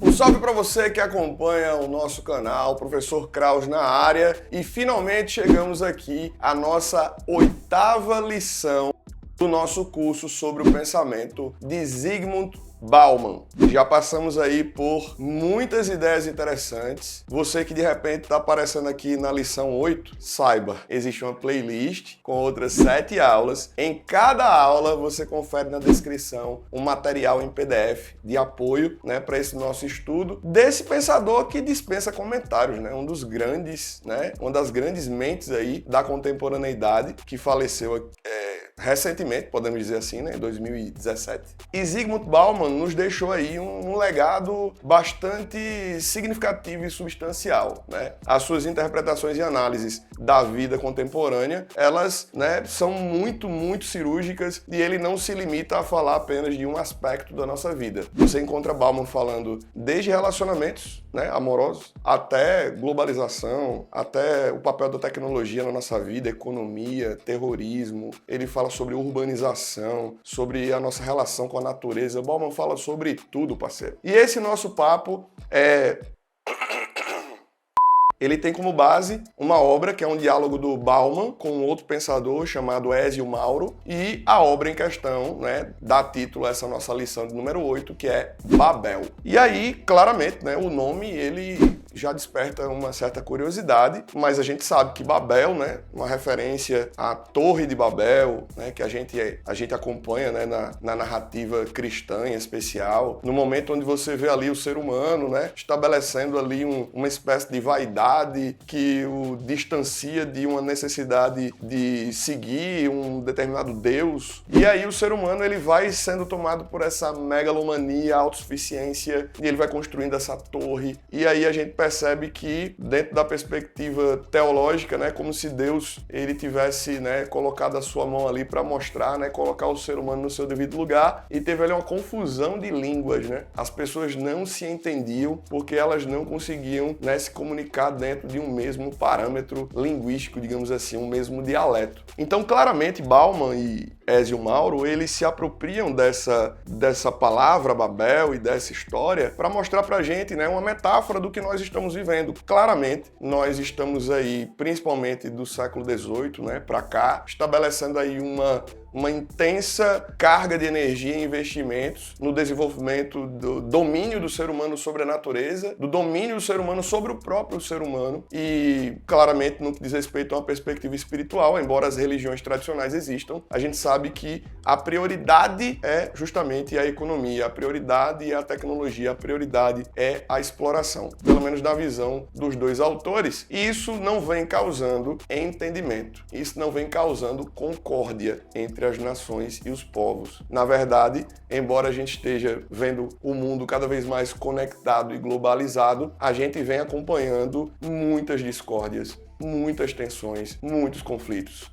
Um salve para você que acompanha o nosso canal, Professor Kraus na área, e finalmente chegamos aqui à nossa 8ª lição do nosso curso sobre o pensamento de Zygmunt Bauman. Já passamos aí por muitas ideias interessantes. Você que de repente está aparecendo aqui na lição 8, saiba, existe uma playlist com outras 7 aulas. Em cada aula você confere na descrição um material em PDF de apoio, para esse nosso estudo desse pensador que dispensa comentários, uma das grandes mentes aí da contemporaneidade, que faleceu recentemente, podemos dizer assim, em 2017. E Zygmunt Bauman nos deixou aí um legado bastante significativo e substancial, As suas interpretações e análises da vida contemporânea, elas, são muito cirúrgicas, e ele não se limita a falar apenas de um aspecto da nossa vida. Você encontra Bauman falando desde relacionamentos, amorosos, até globalização, até o papel da tecnologia na nossa vida, economia, terrorismo. Ele fala sobre urbanização, sobre a nossa relação com a natureza. Bauman fala sobre tudo, parceiro. E esse nosso papo ele tem como base uma obra que é um diálogo do Bauman com um outro pensador chamado Ezio Mauro, e a obra em questão, dá título a essa nossa lição de número 8, que é Babel. E aí, claramente, o nome, ele já desperta uma certa curiosidade, mas a gente sabe que Babel, uma referência à Torre de Babel, que a gente acompanha, na narrativa cristã em especial, no momento onde você vê ali o ser humano, estabelecendo ali uma espécie de vaidade que o distancia de uma necessidade de seguir um determinado Deus. E aí o ser humano, ele vai sendo tomado por essa megalomania, autossuficiência, e ele vai construindo essa torre. E aí a gente percebe que, dentro da perspectiva teológica, como se Deus ele tivesse colocado a sua mão ali para mostrar, colocar o ser humano no seu devido lugar, e teve ali uma confusão de línguas, As pessoas não se entendiam porque elas não conseguiam se comunicar dentro de um mesmo parâmetro linguístico, digamos assim, um mesmo dialeto. Então, claramente, Bauman e Ezio Mauro, eles se apropriam dessa palavra Babel e dessa história para mostrar pra gente, uma metáfora do que nós estamos vivendo. Claramente, nós estamos aí, principalmente do século XVIII, para cá, estabelecendo aí uma intensa carga de energia e investimentos no desenvolvimento do domínio do ser humano sobre a natureza, do domínio do ser humano sobre o próprio ser humano, e claramente no que diz respeito a uma perspectiva espiritual, embora as religiões tradicionais existam, a gente sabe que a prioridade é justamente a economia, a prioridade é a tecnologia, a prioridade é a exploração, pelo menos na visão dos dois autores, e isso não vem causando entendimento, isso não vem causando concórdia entre as nações e os povos. Na verdade, embora a gente esteja vendo o mundo cada vez mais conectado e globalizado, a gente vem acompanhando muitas discórdias, muitas tensões, muitos conflitos.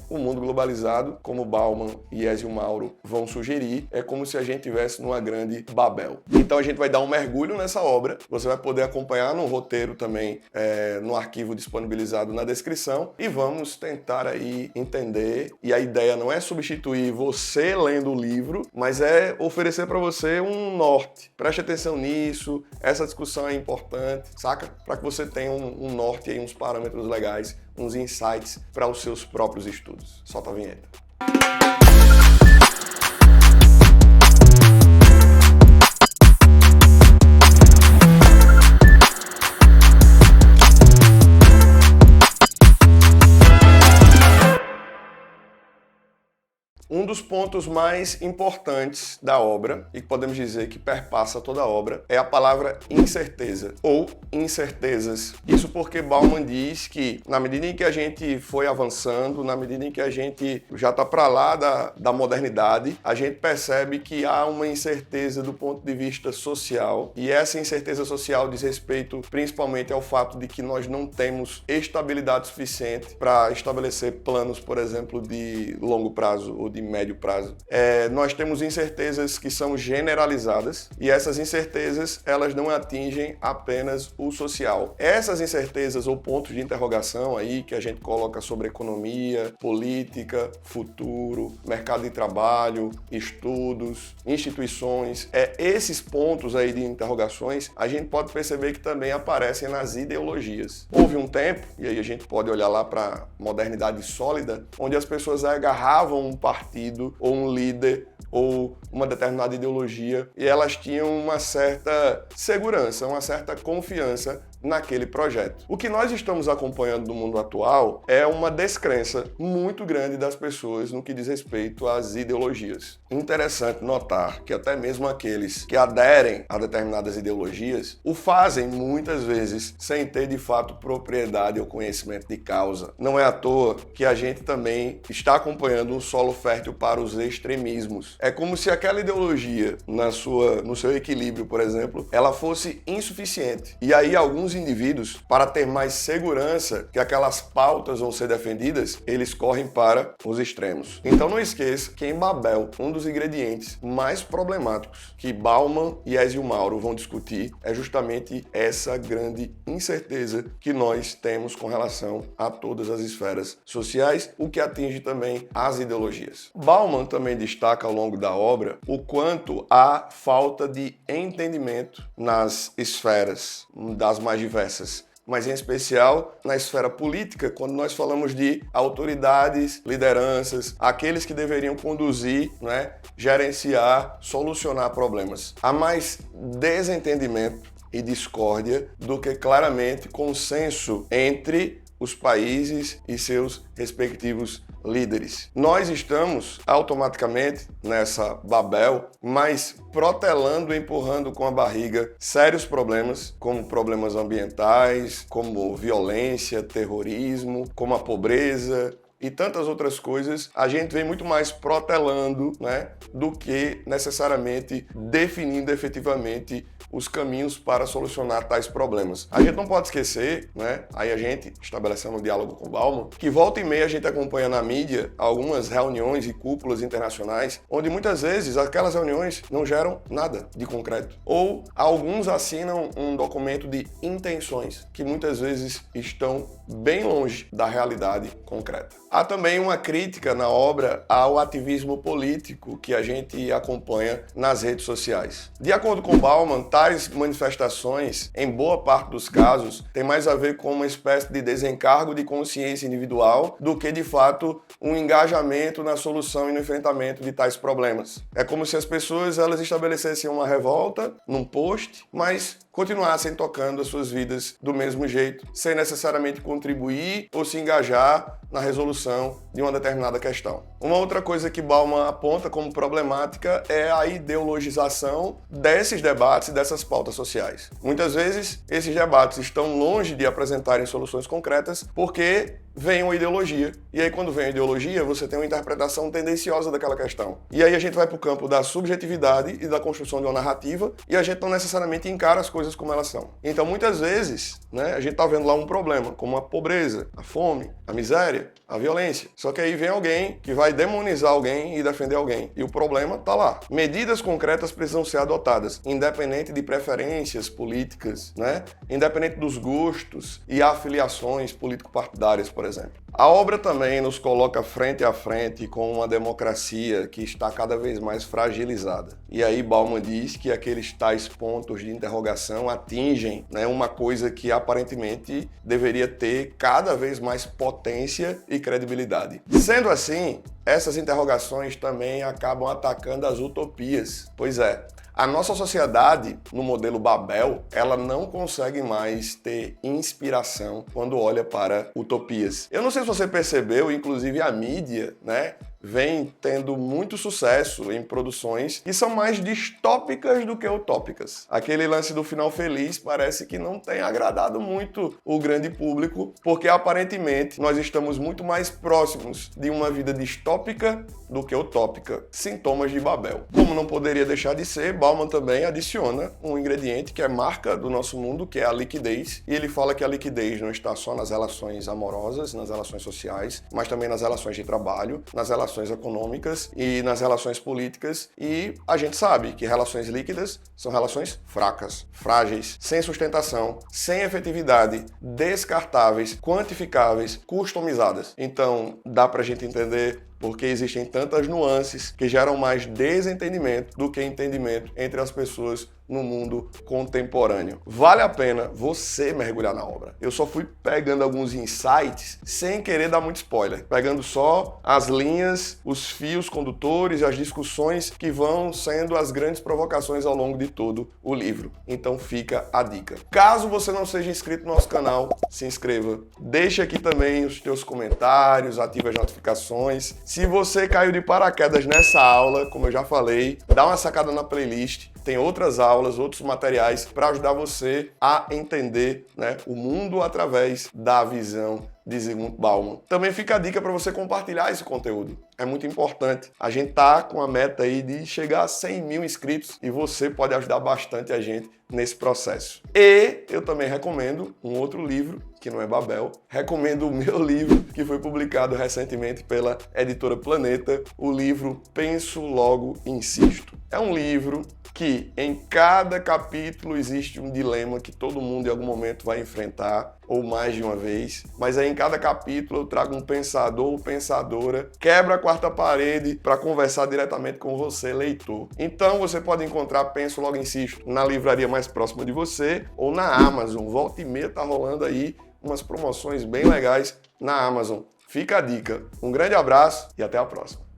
O mundo globalizado, como Bauman e Ezio Mauro vão sugerir, é como se a gente estivesse numa grande Babel. Então a gente vai dar um mergulho nessa obra, você vai poder acompanhar no roteiro também, no arquivo disponibilizado na descrição, e vamos tentar aí entender, e a ideia não é substituir você lendo o livro, mas é oferecer para você um norte. Preste atenção nisso, essa discussão é importante, saca? Para que você tenha um norte e uns parâmetros legais, uns insights para os seus próprios estudos. Solta a vinheta. Um dos pontos mais importantes da obra, e que podemos dizer que perpassa toda a obra, é a palavra incerteza, ou incertezas. Isso porque Bauman diz que, na medida em que a gente foi avançando, na medida em que a gente já está para lá da modernidade, a gente percebe que há uma incerteza do ponto de vista social, e essa incerteza social diz respeito principalmente ao fato de que nós não temos estabilidade suficiente para estabelecer planos, por exemplo, de longo prazo ou de médio médio prazo. Nós temos incertezas que são generalizadas e essas incertezas, elas não atingem apenas o social. Essas incertezas ou pontos de interrogação aí que a gente coloca sobre economia, política, futuro, mercado de trabalho, estudos, instituições, esses pontos aí de interrogações, a gente pode perceber que também aparecem nas ideologias. Houve um tempo, e aí a gente pode olhar lá para a modernidade sólida, onde as pessoas agarravam um partido ou um líder ou uma determinada ideologia e elas tinham uma certa segurança, uma certa confiança naquele projeto. O que nós estamos acompanhando no mundo atual é uma descrença muito grande das pessoas no que diz respeito às ideologias. Interessante notar que até mesmo aqueles que aderem a determinadas ideologias o fazem muitas vezes sem ter de fato propriedade ou conhecimento de causa. Não é à toa que a gente também está acompanhando um solo fértil para os extremismos. É como se aquela ideologia, no seu equilíbrio, por exemplo, ela fosse insuficiente. E aí alguns indivíduos, para ter mais segurança que aquelas pautas vão ser defendidas, eles correm para os extremos. Então não esqueça que em Babel, um dos ingredientes mais problemáticos que Bauman e Ezio Mauro vão discutir é justamente essa grande incerteza que nós temos com relação a todas as esferas sociais, o que atinge também as ideologias. Bauman também destaca ao longo da obra o quanto há falta de entendimento nas esferas das mais diversas, mas em especial na esfera política, quando nós falamos de autoridades, lideranças, aqueles que deveriam conduzir, gerenciar, solucionar problemas. Há mais desentendimento e discórdia do que claramente consenso entre os países e seus respectivos líderes. Nós estamos automaticamente nessa Babel, mas protelando e empurrando com a barriga sérios problemas, como problemas ambientais, como violência, terrorismo, como a pobreza e tantas outras coisas. A gente vem muito mais protelando, do que necessariamente definindo efetivamente os caminhos para solucionar tais problemas. A gente não pode esquecer, aí a gente estabelecendo um diálogo com Bauman, que volta e meia a gente acompanha na mídia algumas reuniões e cúpulas internacionais, onde muitas vezes aquelas reuniões não geram nada de concreto. Ou alguns assinam um documento de intenções, que muitas vezes estão bem longe da realidade concreta. Há também uma crítica na obra ao ativismo político que a gente acompanha nas redes sociais. De acordo com Bauman, tais manifestações, em boa parte dos casos, tem mais a ver com uma espécie de desencargo de consciência individual do que, de fato, um engajamento na solução e no enfrentamento de tais problemas. É como se as pessoas elas estabelecessem uma revolta num post, mas continuassem tocando as suas vidas do mesmo jeito, sem necessariamente contribuir ou se engajar na resolução de uma determinada questão. Uma outra coisa que Bauman aponta como problemática é a ideologização desses debates e dessas pautas sociais. Muitas vezes, esses debates estão longe de apresentarem soluções concretas porque vem uma ideologia. E aí, quando vem a ideologia, você tem uma interpretação tendenciosa daquela questão. E aí a gente vai para o campo da subjetividade e da construção de uma narrativa e a gente não necessariamente encara as coisas como elas são. Então, muitas vezes, a gente está vendo lá um problema, como a pobreza, a fome, a miséria, a violência. Só que aí vem alguém que vai demonizar alguém e defender alguém. E o problema está lá. Medidas concretas precisam ser adotadas, independente de preferências políticas, independente dos gostos e afiliações político-partidárias, por exemplo. A obra também nos coloca frente a frente com uma democracia que está cada vez mais fragilizada. E aí Bauman diz que aqueles tais pontos de interrogação atingem uma coisa que aparentemente deveria ter cada vez mais potência e credibilidade. Sendo assim, essas interrogações também acabam atacando as utopias. Pois é, a nossa sociedade, no modelo Babel, ela não consegue mais ter inspiração quando olha para utopias. Eu não sei se você percebeu, inclusive a mídia, vem tendo muito sucesso em produções que são mais distópicas do que utópicas. Aquele lance do final feliz parece que não tem agradado muito o grande público, porque aparentemente nós estamos muito mais próximos de uma vida distópica do que utópica. Sintomas de Babel. Como não poderia deixar de ser, Bauman também adiciona um ingrediente que é marca do nosso mundo, que é a liquidez, e ele fala que a liquidez não está só nas relações amorosas, nas relações sociais, mas também nas relações de trabalho, nas relações relações econômicas e nas relações políticas, e a gente sabe que relações líquidas são relações fracas, frágeis, sem sustentação, sem efetividade, descartáveis, quantificáveis, customizadas. Então, dá pra gente entender porque existem tantas nuances que geram mais desentendimento do que entendimento entre as pessoas no mundo contemporâneo. Vale a pena você mergulhar na obra. Eu só fui pegando alguns insights sem querer dar muito spoiler, pegando só as linhas, os fios condutores e as discussões que vão sendo as grandes provocações ao longo de todo o livro. Então fica a dica. Caso você não seja inscrito no nosso canal, se inscreva. Deixa aqui também os teus comentários, ative as notificações. Se você caiu de paraquedas nessa aula, como eu já falei, dá uma sacada na playlist. Tem outras aulas, outros materiais para ajudar você a entender, né, o mundo através da visão de Zygmunt Bauman. Também fica a dica para você compartilhar esse conteúdo. É muito importante. A gente tá com a meta aí de chegar a 100 mil inscritos e você pode ajudar bastante a gente nesse processo. E eu também recomendo um outro livro, que não é Babel. Recomendo o meu livro, que foi publicado recentemente pela editora Planeta, o livro Penso, Logo, Insisto. É um livro que em cada capítulo existe um dilema que todo mundo em algum momento vai enfrentar, ou mais de uma vez, mas aí em cada capítulo eu trago um pensador ou pensadora, quebra a quarta parede para conversar diretamente com você, leitor. Então você pode encontrar Penso, Logo, Insisto na livraria mais próxima de você ou na Amazon. Volta e meia tá rolando aí umas promoções bem legais na Amazon. Fica a dica. Um grande abraço e até a próxima.